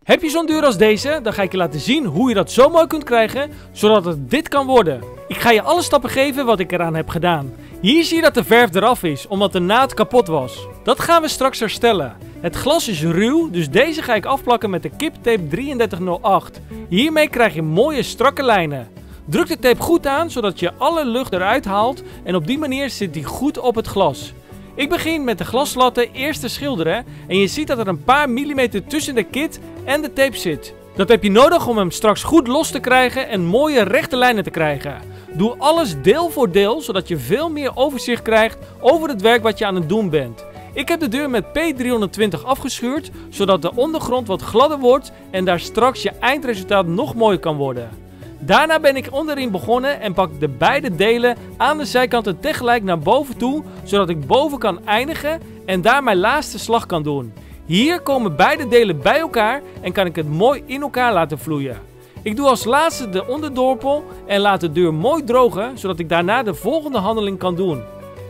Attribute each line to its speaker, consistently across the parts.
Speaker 1: Heb je zo'n deur als deze, dan ga ik je laten zien hoe je dat zo mooi kunt krijgen, zodat het dit kan worden. Ik ga je alle stappen geven wat ik eraan heb gedaan. Hier zie je dat de verf eraf is, omdat de naad kapot was. Dat gaan we straks herstellen. Het glas is ruw, dus deze ga ik afplakken met de kiptape 3308. Hiermee krijg je mooie strakke lijnen. Druk de tape goed aan, zodat je alle lucht eruit haalt en op die manier zit die goed op het glas. Ik begin met de glaslatten eerst te schilderen en je ziet dat er een paar millimeter tussen de kit en de tape zit. Dat heb je nodig om hem straks goed los te krijgen en mooie rechte lijnen te krijgen. Doe alles deel voor deel, zodat je veel meer overzicht krijgt over het werk wat je aan het doen bent. Ik heb de deur met P320 afgeschuurd, zodat de ondergrond wat gladder wordt en daar straks je eindresultaat nog mooier kan worden. Daarna ben ik onderin begonnen en pak de beide delen aan de zijkanten tegelijk naar boven toe, zodat ik boven kan eindigen en daar mijn laatste slag kan doen. Hier komen beide delen bij elkaar en kan ik het mooi in elkaar laten vloeien. Ik doe als laatste de onderdorpel en laat de deur mooi drogen, zodat ik daarna de volgende handeling kan doen.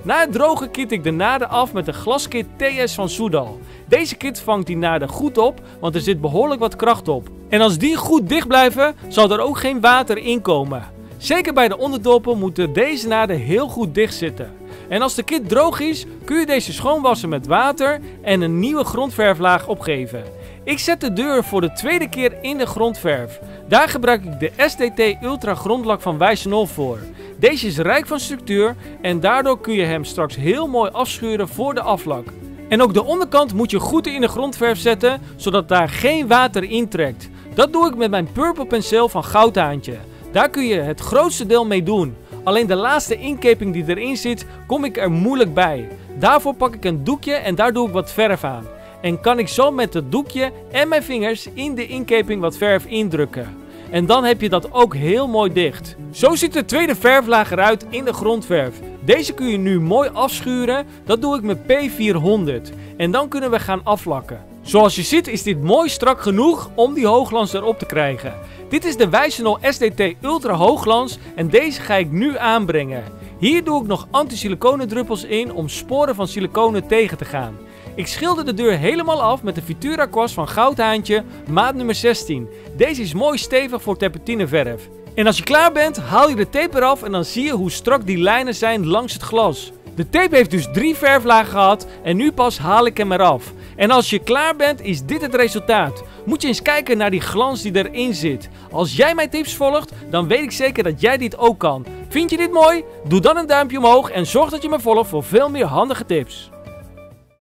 Speaker 1: Na het drogen kit ik de naden af met de glaskit TS van Soudal. Deze kit vangt die naden goed op, want er zit behoorlijk wat kracht op. En als die goed dicht blijven, zal er ook geen water in komen. Zeker bij de onderdorpel moeten deze naden heel goed dicht zitten. En als de kit droog is, kun je deze schoonwassen met water en een nieuwe grondverflaag opgeven. Ik zet de deur voor de tweede keer in de grondverf. Daar gebruik ik de SDT Ultra grondlak van Wijzernol voor. Deze is rijk van structuur en daardoor kun je hem straks heel mooi afschuren voor de aflak. En ook de onderkant moet je goed in de grondverf zetten, zodat daar geen water intrekt. Dat doe ik met mijn purple penseel van Goudhaantje. Daar kun je het grootste deel mee doen. Alleen de laatste inkeping die erin zit, kom ik er moeilijk bij. Daarvoor pak ik een doekje en daar doe ik wat verf aan. En kan ik zo met het doekje en mijn vingers in de inkeping wat verf indrukken. En dan heb je dat ook heel mooi dicht. Zo ziet de tweede verflaag eruit in de grondverf. Deze kun je nu mooi afschuren. Dat doe ik met P400. En dan kunnen we gaan aflakken. Zoals je ziet is dit mooi strak genoeg om die hoogglans erop te krijgen. Dit is de Wijzernol SDT Ultra Hoogglans en deze ga ik nu aanbrengen. Hier doe ik nog anti-siliconen druppels in om sporen van siliconen tegen te gaan. Ik schilder de deur helemaal af met de Futura kwast van Goudhaantje, maat nummer 16. Deze is mooi stevig voor terpentineverf. En als je klaar bent, haal je de tape eraf en dan zie je hoe strak die lijnen zijn langs het glas. De tape heeft dus 3 verflagen gehad en nu pas haal ik hem eraf. En als je klaar bent, is dit het resultaat. Moet je eens kijken naar die glans die erin zit. Als jij mijn tips volgt, dan weet ik zeker dat jij dit ook kan. Vind je dit mooi? Doe dan een duimpje omhoog en zorg dat je me volgt voor veel meer handige tips.